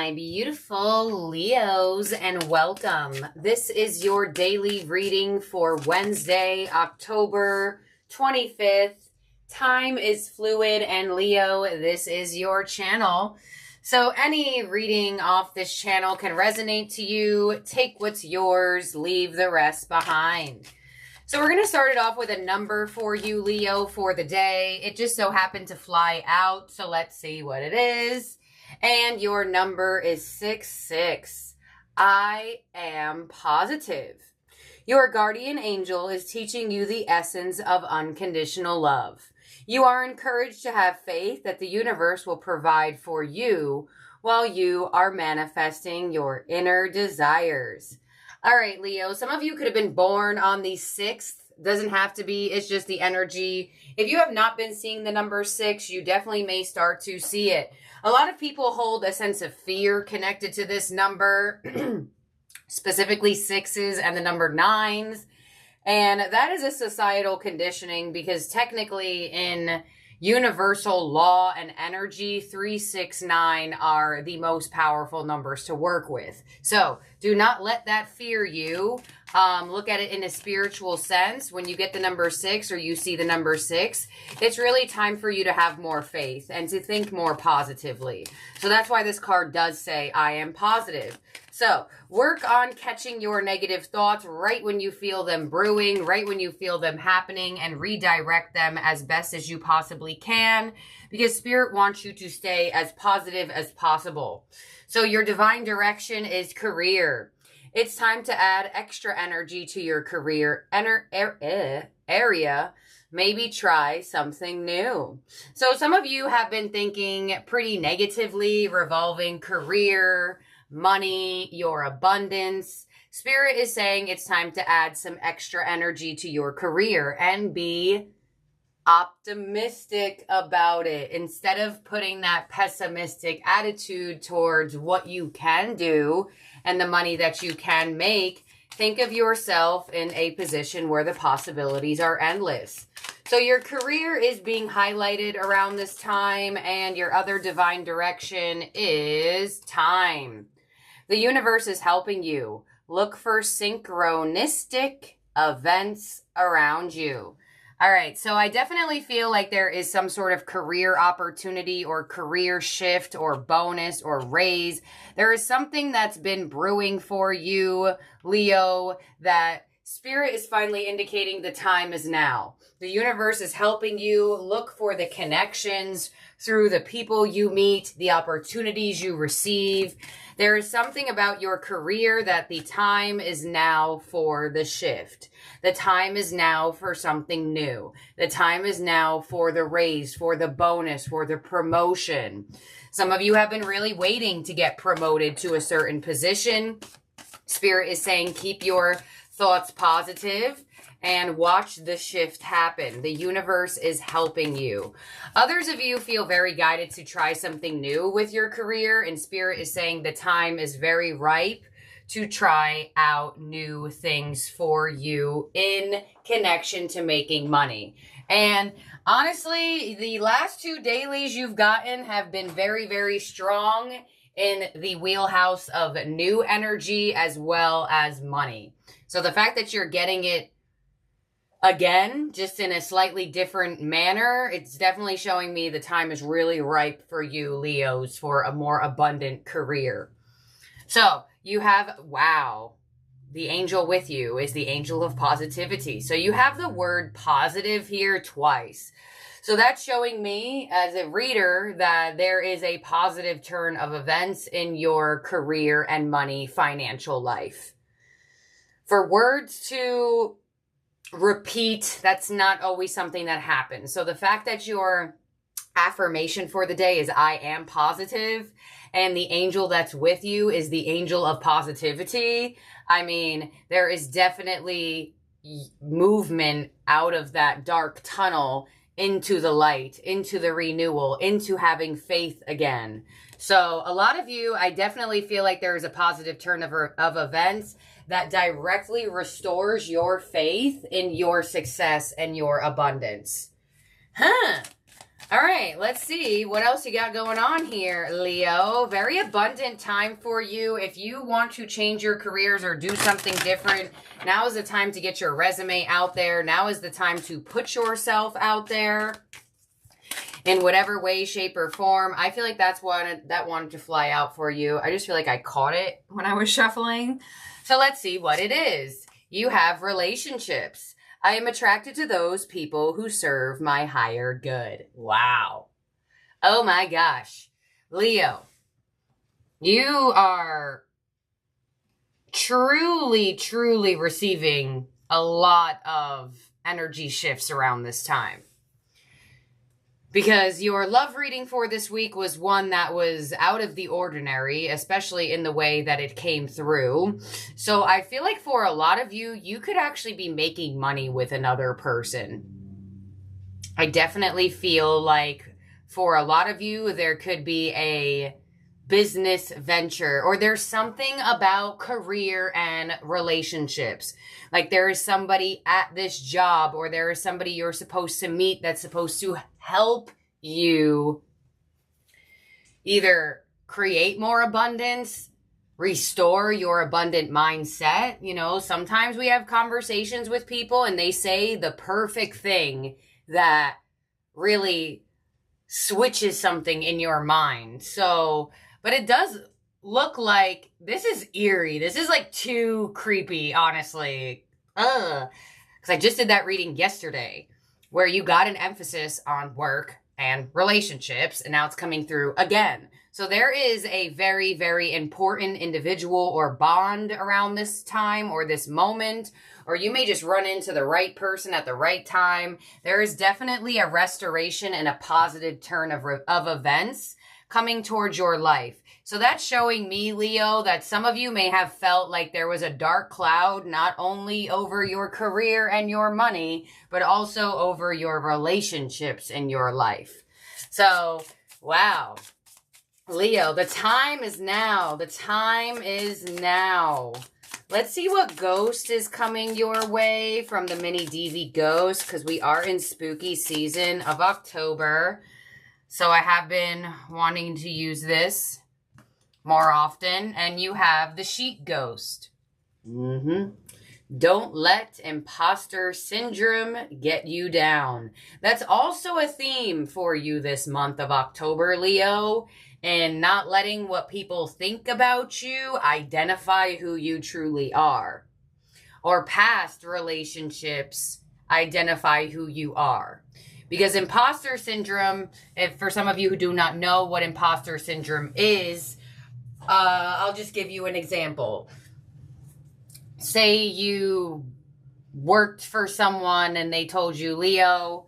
my beautiful Leos, and welcome. This is your daily reading for Wednesday, October 25th. Time is fluid, and Leo, this is your channel. So any reading off this channel can resonate to you. Take what's yours, leave the rest behind. So we're going to start it off with a number for you, Leo, for the day. It just so happened to fly out, so let's see what it is. And your number is 66. I am positive. Your guardian angel is teaching you the essence of unconditional love. You are encouraged to have faith that the universe will provide for you while you are manifesting your inner desires. All right, Leo, some of you could have been born on the 6th. Doesn't have to be. It's just the energy. If you have not been seeing the number 6, you definitely may start to see it. A lot of people hold a sense of fear connected to this number, specifically 6s and the number 9s. And that is a societal conditioning because technically in universal law and energy, 3, 6, 9 are the most powerful numbers to work with. So do not let that fear you. Look at it in a spiritual sense. When you get the number 6 or you see the number 6, it's really time for you to have more faith and to think more positively. So that's why this card does say, I am positive. So work on catching your negative thoughts right when you feel them brewing, right when you feel them happening, and redirect them as best as you possibly can, because Spirit wants you to stay as positive as possible. So your divine direction is career. It's time to add extra energy to your career area. Maybe try something new. So some of you have been thinking pretty negatively revolving career, money, your abundance. Spirit is saying it's time to add some extra energy to your career and be optimistic about it. Instead of putting that pessimistic attitude towards what you can do and the money that you can make, think of yourself in a position where the possibilities are endless. So your career is being highlighted around this time, and your other divine direction is time. The universe is helping you. Look for synchronistic events around you. All right, so I definitely feel like there is some sort of career opportunity or career shift or bonus or raise. There is something that's been brewing for you, Leo, that Spirit is finally indicating the time is now. The universe is helping you look for the connections through the people you meet, the opportunities you receive. There is something about your career that the time is now for the shift. The time is now for something new. The time is now for the raise, for the bonus, for the promotion. Some of you have been really waiting to get promoted to a certain position. Spirit is saying keep your thoughts positive and watch the shift happen. The universe is helping you. Others of you feel very guided to try something new with your career, and Spirit is saying the time is very ripe to try out new things for you in connection to making money. And honestly, the last 2 dailies you've gotten have been very, very strong in the wheelhouse of new energy as well as money. So the fact that you're getting it again, just in a slightly different manner, it's definitely showing me the time is really ripe for you, Leos, for a more abundant career. So you have, wow, the angel with you is the angel of positivity. So you have the word positive here twice. So that's showing me as a reader that there is a positive turn of events in your career and money financial life. For words to repeat, that's not always something that happens. So the fact that your affirmation for the day is I am positive, and the angel that's with you is the angel of positivity, I mean, there is definitely movement out of that dark tunnel into the light, into the renewal, into having faith again. So a lot of you, I definitely feel like there is a positive turn of events that directly restores your faith in your success and your abundance. All right, let's see what else you got going on here, Leo. Very abundant time for you. If you want to change your careers or do something different, now is the time to get your resume out there. Now is the time to put yourself out there in whatever way, shape, or form. I feel like that's one that wanted to fly out for you. I just feel like I caught it when I was shuffling. So let's see what it is. You have relationships. I am attracted to those people who serve my higher good. Wow. Oh my gosh. Leo, you are truly, truly receiving a lot of energy shifts around this time. Because your love reading for this week was one that was out of the ordinary, especially in the way that it came through. So I feel like for a lot of you, you could actually be making money with another person. I definitely feel like for a lot of you, there could be a business venture, or there's something about career and relationships. Like there is somebody at this job, or there is somebody you're supposed to meet that's supposed to help you either create more abundance, restore your abundant mindset. You know, sometimes we have conversations with people and they say the perfect thing that really switches something in your mind. So, but it does look like this is eerie. This is like too creepy, honestly. Because I just did that reading yesterday where you got an emphasis on work and relationships, and now it's coming through again. So there is a very, very important individual or bond around this time or this moment, or you may just run into the right person at the right time. There is definitely a restoration and a positive turn of events coming towards your life. So that's showing me, Leo, that some of you may have felt like there was a dark cloud, not only over your career and your money, but also over your relationships in your life. So, wow. Leo, the time is now. The time is now. Let's see what ghost is coming your way from the mini DV Ghost, because we are in spooky season of October. So I have been wanting to use this more often. And you have the Sheet Ghost. Don't let imposter syndrome get you down. That's also a theme for you this month of October, Leo. And not letting what people think about you identify who you truly are. Or past relationships identify who you are. Because imposter syndrome, if for some of you who do not know what imposter syndrome is, I'll just give you an example. Say you worked for someone and they told you, Leo,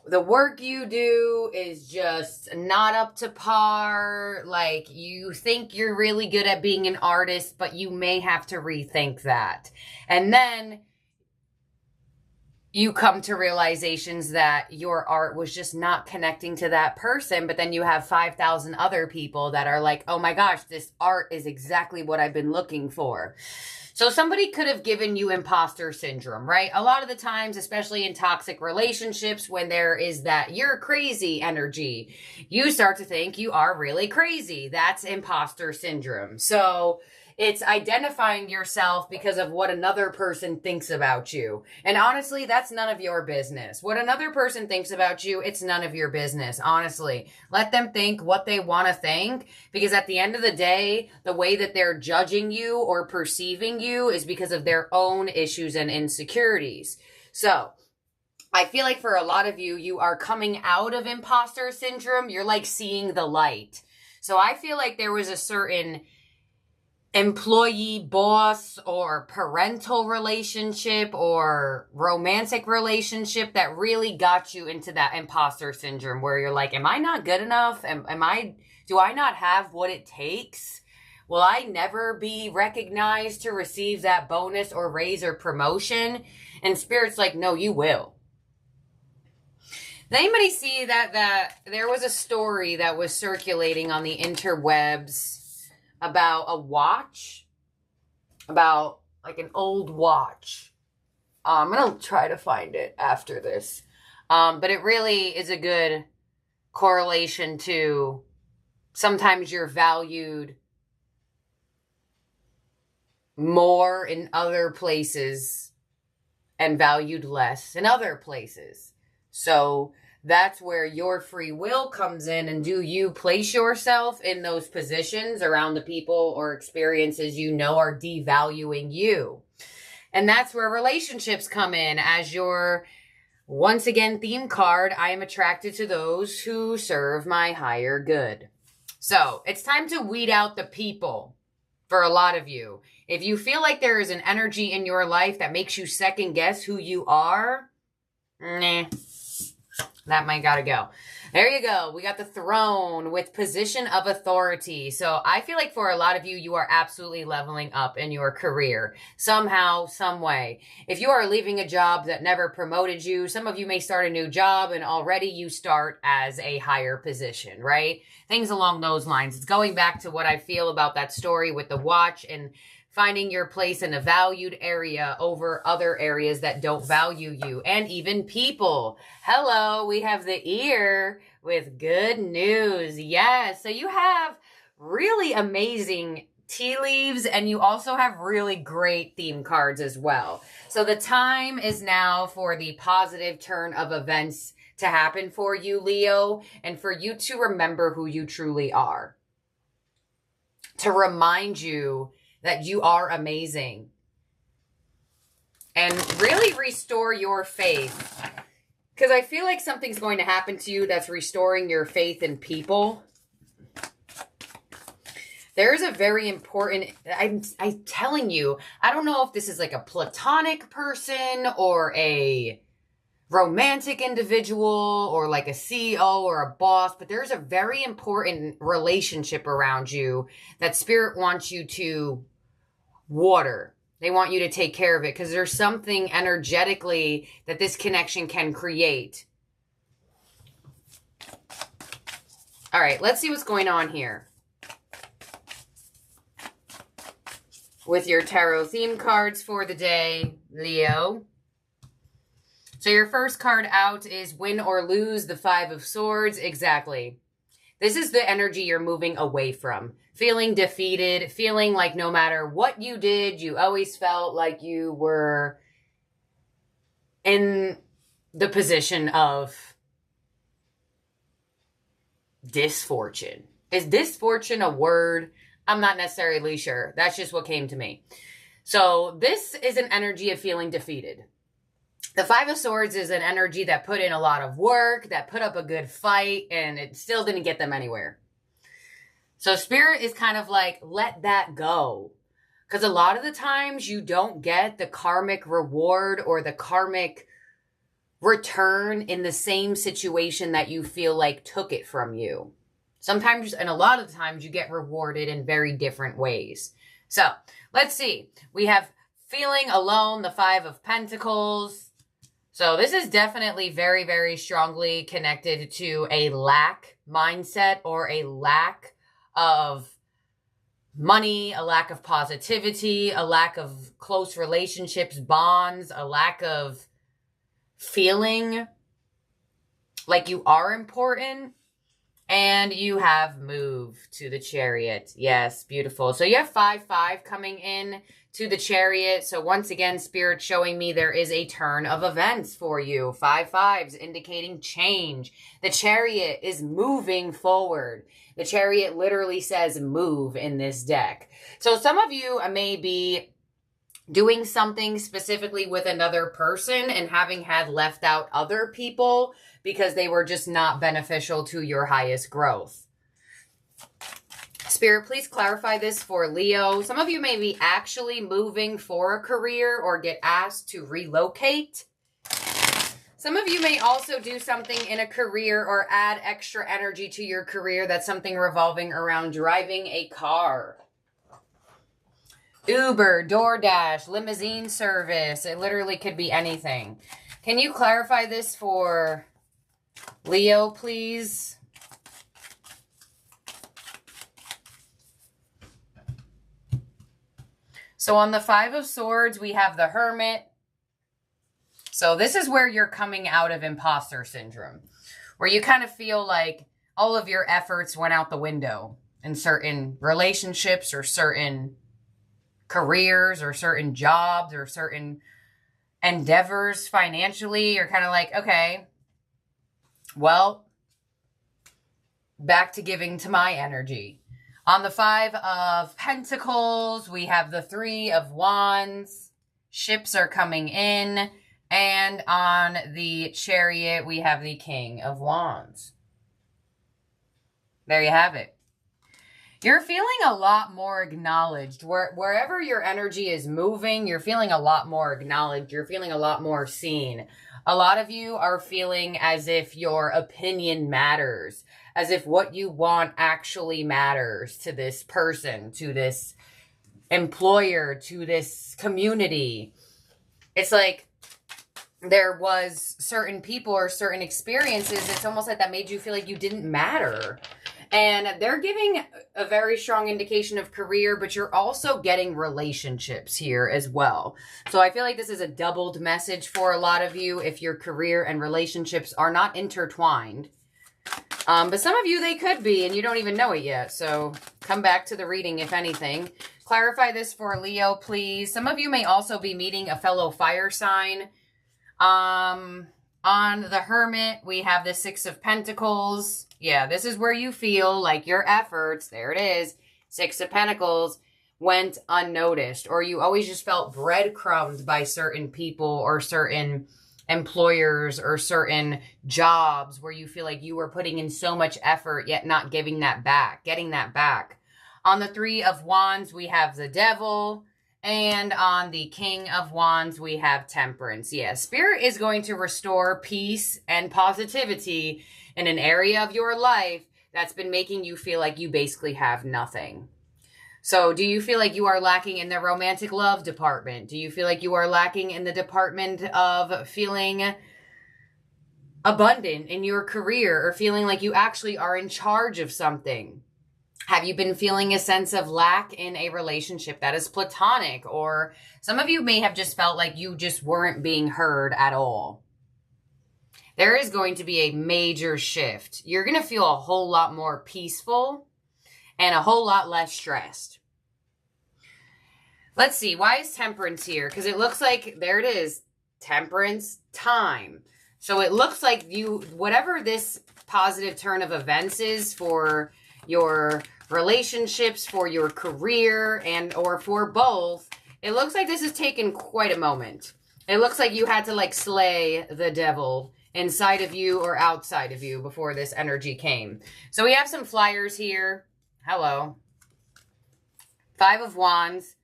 the work you do is just not up to par. Like, you think you're really good at being an artist, but you may have to rethink that. And then you come to realizations that your art was just not connecting to that person. But then you have 5,000 other people that are like, oh my gosh, this art is exactly what I've been looking for. So somebody could have given you imposter syndrome, right? A lot of the times, especially in toxic relationships, when there is that you're crazy energy, you start to think you are really crazy. That's imposter syndrome. So it's identifying yourself because of what another person thinks about you. And honestly, that's none of your business. What another person thinks about you, it's none of your business, honestly. Let them think what they want to think, because at the end of the day, the way that they're judging you or perceiving you is because of their own issues and insecurities. So I feel like for a lot of you, you are coming out of imposter syndrome. You're like seeing the light. So I feel like there was a certain employee, boss, or parental relationship or romantic relationship that really got you into that imposter syndrome where you're like, am I not good enough? Do I not have what it takes? Will I never be recognized to receive that bonus or raise or promotion? And Spirit's like, no, you will. Did anybody see that there was a story that was circulating on the interwebs about a watch, about like an old watch? I'm going to try to find it after this. But it really is a good correlation to sometimes you're valued more in other places and valued less in other places. So that's where your free will comes in. And do you place yourself in those positions around the people or experiences you know are devaluing you? And that's where relationships come in as your, once again, theme card. I am attracted to those who serve my higher good. So it's time to weed out the people for a lot of you. If you feel like there is an energy in your life that makes you second guess who you are, nah, that might gotta go. There you go. We got the Throne with position of authority. So I feel like for a lot of you, you are absolutely leveling up in your career somehow, some way. If you are leaving a job that never promoted you, some of you may start a new job and already you start as a higher position, right? Things along those lines. It's going back to what I feel about that story with the watch and finding your place in a valued area over other areas that don't value you, and even people. Hello, we have the ear with good news. Yes, so you have really amazing tea leaves, and you also have really great theme cards as well. So the time is now for the positive turn of events to happen for you, Leo, and for you to remember who you truly are. To remind you that you are amazing. And really restore your faith. Because I feel like something's going to happen to you that's restoring your faith in people. There's a very important, I'm telling you, I don't know if this is like a platonic person or a romantic individual or like a CEO or a boss, but there's a very important relationship around you that Spirit wants you to water. They want you to take care of it because there's something energetically that this connection can create. All right, let's see what's going on here with your tarot theme cards for the day, Leo. So your first card out is win or lose, the Five of Swords. Exactly. This is the energy you're moving away from. Feeling defeated, feeling like no matter what you did, you always felt like you were in the position of disfortune. Is disfortune a word? I'm not necessarily sure. That's just what came to me. So this is an energy of feeling defeated. The Five of Swords is an energy that put in a lot of work, that put up a good fight, and it still didn't get them anywhere. So Spirit is kind of like, let that go. Because a lot of the times you don't get the karmic reward or the karmic return in the same situation that you feel like took it from you. Sometimes, and a lot of the times, you get rewarded in very different ways. So let's see. We have feeling alone, the Five of Pentacles. So this is definitely very, very strongly connected to a lack mindset or a lack of money, a lack of positivity, a lack of close relationships, bonds, a lack of feeling like you are important. And you have moved to the Chariot. Yes, beautiful. So you have 5-5 coming in to the Chariot. So once again, Spirit showing me there is a turn of events for you. 5-5s indicating change. The Chariot is moving forward. The Chariot literally says move in this deck. So some of you may be doing something specifically with another person and having had left out other people because they were just not beneficial to your highest growth. Spirit, please clarify this for Leo. Some of you may be actually moving for a career or get asked to relocate. Some of you may also do something in a career or add extra energy to your career. That's something revolving around driving a car. Uber, DoorDash, limousine service. It literally could be anything. Can you clarify this for Leo, please? So on the Five of Swords, we have the Hermit. So this is where you're coming out of imposter syndrome. where you kind of feel like all of your efforts went out the window in certain relationships or certain careers or certain jobs or certain endeavors financially. You're kind of like, okay, well, back to giving to my energy. On the 5 of Pentacles, we have the 3 of Wands. Ships are coming in. And on the Chariot, we have the King of Wands. There you have it. You're feeling a lot more acknowledged. Wherever your energy is moving, you're feeling a lot more acknowledged. You're feeling a lot more seen. A lot of you are feeling as if your opinion matters, as if what you want actually matters to this person, to this employer, to this community. It's like there was certain people or certain experiences. It's almost like that made you feel like you didn't matter. And they're giving a very strong indication of career, but you're also getting relationships here as well. So I feel like this is a doubled message for a lot of you if your career and relationships are not intertwined. But some of you, they could be, and you don't even know it yet. So come back to the reading, if anything. Clarify this for Leo, please. Some of you may also be meeting a fellow fire sign. On the Hermit, we have the 6 of Pentacles. Yeah, this is where you feel like your efforts, there it is, 6 of Pentacles, went unnoticed. Or you always just felt breadcrumbed by certain people or certain employers or certain jobs where you feel like you were putting in so much effort yet not giving that back, getting that back. On the 3 of Wands, we have the Devil. And on the King of Wands, we have Temperance. Yeah, Spirit is going to restore peace and positivity in an area of your life that's been making you feel like you basically have nothing. So do you feel like you are lacking in the romantic love department? Do you feel like you are lacking in the department of feeling abundant in your career or feeling like you actually are in charge of something? Have you been feeling a sense of lack in a relationship that is platonic? Or some of you may have just felt like you just weren't being heard at all. There is going to be a major shift. You're going to feel a whole lot more peaceful and a whole lot less stressed. Let's see. Why is Temperance here? Because it looks like, there it is, Temperance time. So it looks like you, whatever this positive turn of events is for your relationships, for your career, and or for both, it looks like this has taken quite a moment. It looks like you had to like slay the devil inside of you or outside of you before this energy came. So we have some flyers here. Hello. 5 of Wands,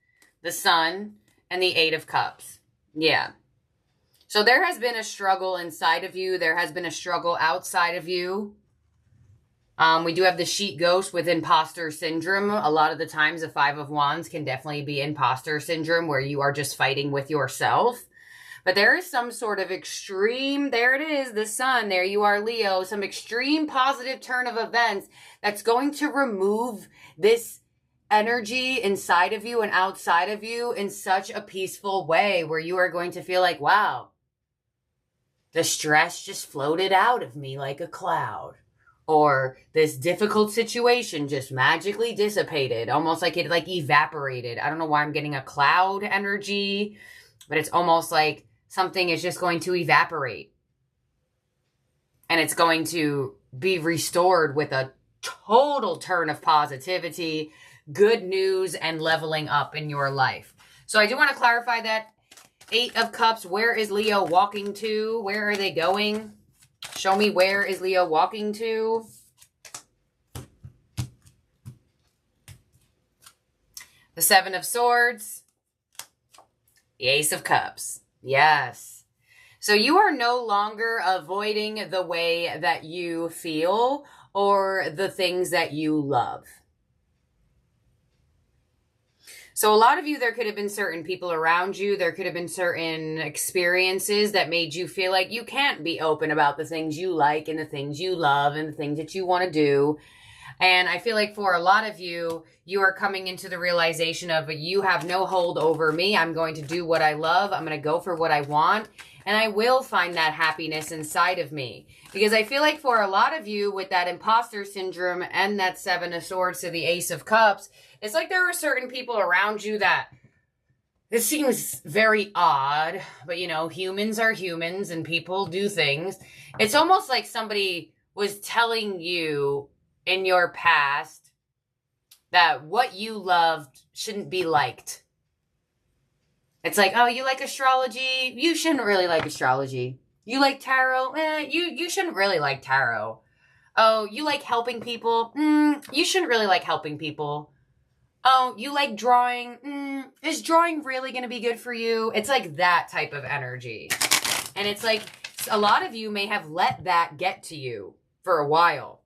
the Sun, and the 8 of Cups. Yeah. So there has been a struggle inside of you. There has been a struggle outside of you. We do have the sheet ghost with imposter syndrome. A lot of the times the 5 of Wands can definitely be imposter syndrome where you are just fighting with yourself. But there is some sort of extreme, there it is, the Sun, there you are, Leo, some extreme positive turn of events that's going to remove this energy inside of you and outside of you in such a peaceful way where you are going to feel like, wow, the stress just floated out of me like a cloud. Or this difficult situation just magically dissipated, almost like it like evaporated. I don't know why I'm getting a cloud energy, but it's almost like something is just going to evaporate. And it's going to be restored with a total turn of positivity, good news, and leveling up in your life. So I do want to clarify that 8 of Cups, where is Leo walking to? Where are they going? Show me, where is Leo walking to? The 7 of Swords. The Ace of Cups. Yes. So you are no longer avoiding the way that you feel or the things that you love. So a lot of you, there could have been certain people around you. There could have been certain experiences that made you feel like you can't be open about the things you like and the things you love and the things that you want to do. And I feel like for a lot of you, you are coming into the realization of you have no hold over me. I'm going to do what I love. I'm going to go for what I want. And I will find that happiness inside of me. Because I feel like for a lot of you with that imposter syndrome and that Seven of Swords to the Ace of Cups, it's like there are certain people around you that this seems very odd, but you know, humans are humans and people do things. It's almost like somebody was telling you in your past that what you loved shouldn't be liked. It's like, oh, you like astrology? You shouldn't really like astrology. You like tarot? You shouldn't really like tarot. Oh, you like helping people? You shouldn't really like helping people. Oh, you like drawing? Is drawing really going to be good for you? It's like that type of energy. And it's like a lot of you may have let that get to you for a while.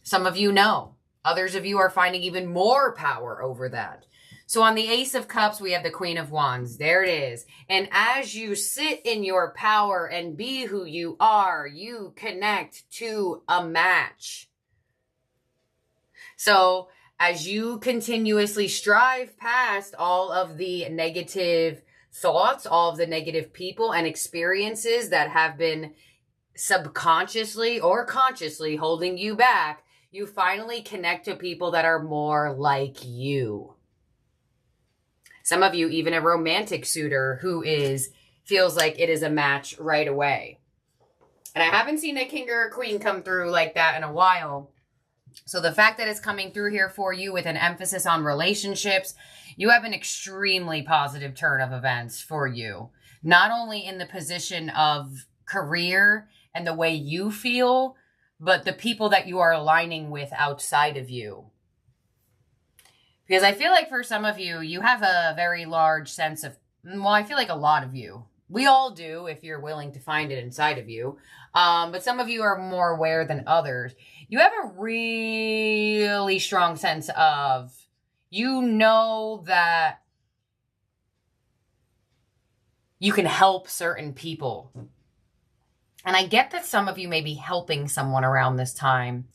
Some of you know. Others of you are finding even more power over that. So on the Ace of Cups, we have the Queen of Wands. There it is. And as you sit in your power and be who you are, you connect to a match. So as you continuously strive past all of the negative thoughts, all of the negative people and experiences that have been subconsciously or consciously holding you back, you finally connect to people that are more like you. Some of you, even a romantic suitor who feels like it is a match right away. And I haven't seen a king or a queen come through like that in a while. So the fact that it's coming through here for you with an emphasis on relationships, you have an extremely positive turn of events for you. Not only in the position of career and the way you feel, but the people that you are aligning with outside of you. Because I feel like for some of you, you have a very large sense of, well, I feel like a lot of you. We all do if you're willing to find it inside of you. But some of you are more aware than others. You have a really strong sense of, you know that you can help certain people. And I get that some of you may be helping someone around this time.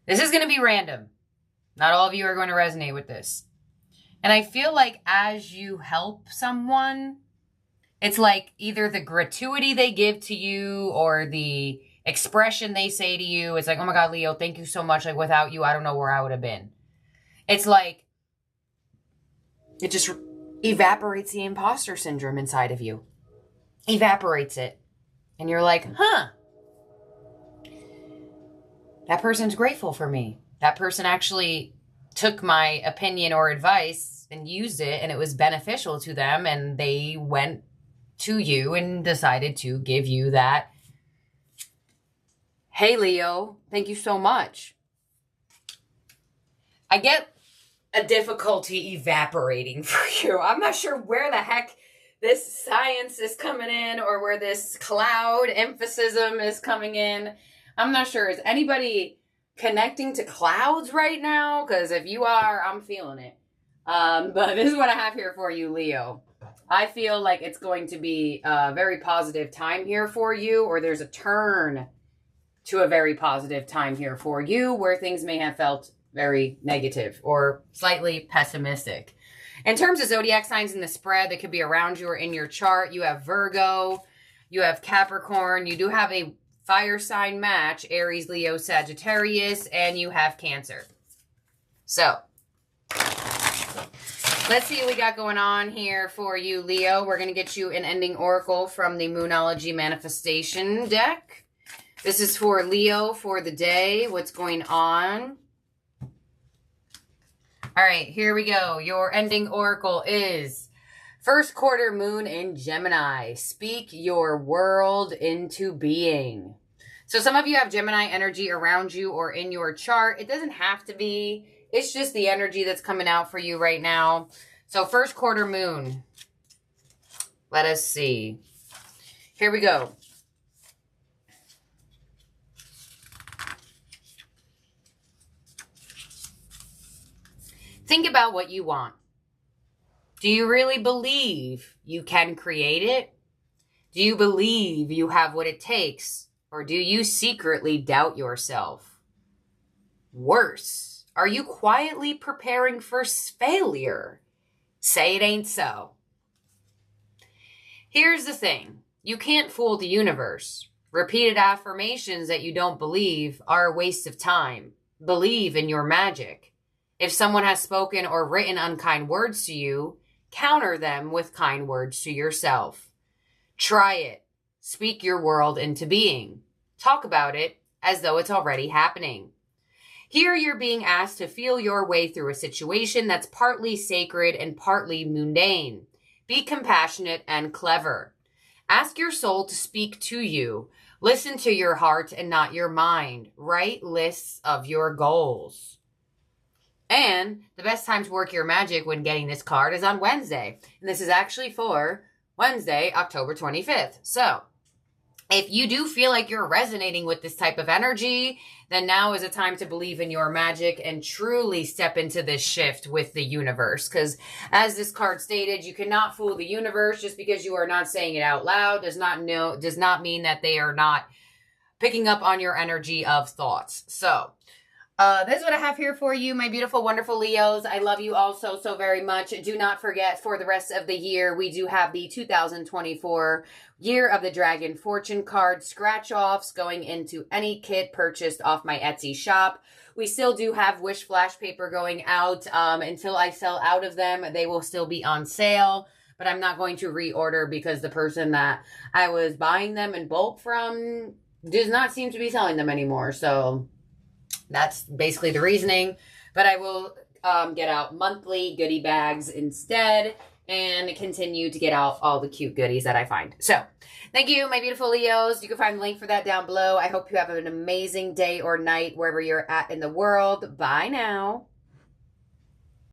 This is going to be random. Not all of you are going to resonate with this. And I feel like as you help someone, it's like either the gratuity they give to you or the expression they say to you. It's like, oh my God, Leo, thank you so much. Like without you, I don't know where I would have been. It's like, it just evaporates the imposter syndrome inside of you. Evaporates it. And you're like, huh, that person's grateful for me. That person actually took my opinion or advice and used it, and it was beneficial to them, and they went to you and decided to give you that, hey, Leo, thank you so much. I get a difficulty evaporating for you. I'm not sure where the heck this science is coming in or where this cloud emphasis is coming in. I'm not sure. Is anybody connecting to clouds right now? Because if you are, I'm feeling it. But this is what I have here for you, Leo. I feel like it's going to be a very positive time here for you, or there's a turn to a very positive time here for you where things may have felt very negative or slightly pessimistic. In terms of zodiac signs in the spread that could be around you or in your chart, you have Virgo, you have Capricorn, you do have a fire sign match, Aries, Leo, Sagittarius, and you have Cancer. So, let's see what we got going on here for you, Leo. We're going to get you an ending oracle from the Moonology Manifestation deck. This is for Leo for the day. What's going on? All right, here we go. Your ending oracle is first quarter moon in Gemini. Speak your world into being. So some of you have Gemini energy around you or in your chart. It doesn't have to be. It's just the energy that's coming out for you right now. So first quarter moon. Let us see. Here we go. Think about what you want. Do you really believe you can create it? Do you believe you have what it takes? Or do you secretly doubt yourself? Worse, are you quietly preparing for failure? Say it ain't so. Here's the thing. You can't fool the universe. Repeated affirmations that you don't believe are a waste of time. Believe in your magic. If someone has spoken or written unkind words to you, counter them with kind words to yourself. Try it. Speak your world into being. Talk about it as though it's already happening. Here you're being asked to feel your way through a situation that's partly sacred and partly mundane. Be compassionate and clever. Ask your soul to speak to you. Listen to your heart and not your mind. Write lists of your goals. And the best time to work your magic when getting this card is on Wednesday. And this is actually for Wednesday, October 25th. So if you do feel like you're resonating with this type of energy, then now is a time to believe in your magic and truly step into this shift with the universe. Because as this card stated, you cannot fool the universe. Just because you are not saying it out loud does not mean that they are not picking up on your energy of thoughts. So this is what I have here for you, my beautiful, wonderful Leos. I love you all so very much. Do not forget, for the rest of the year, we do have the 2024 Year of the Dragon Fortune card scratch-offs going into any kit purchased off my Etsy shop. We still do have Wish Flash paper going out. Until I sell out of them, they will still be on sale. But I'm not going to reorder because the person that I was buying them in bulk from does not seem to be selling them anymore. So that's basically the reasoning. But I will get out monthly goodie bags instead and continue to get out all the cute goodies that I find. So thank you, my beautiful Leos. You can find the link for that down below. I hope you have an amazing day or night wherever you're at in the world. Bye now.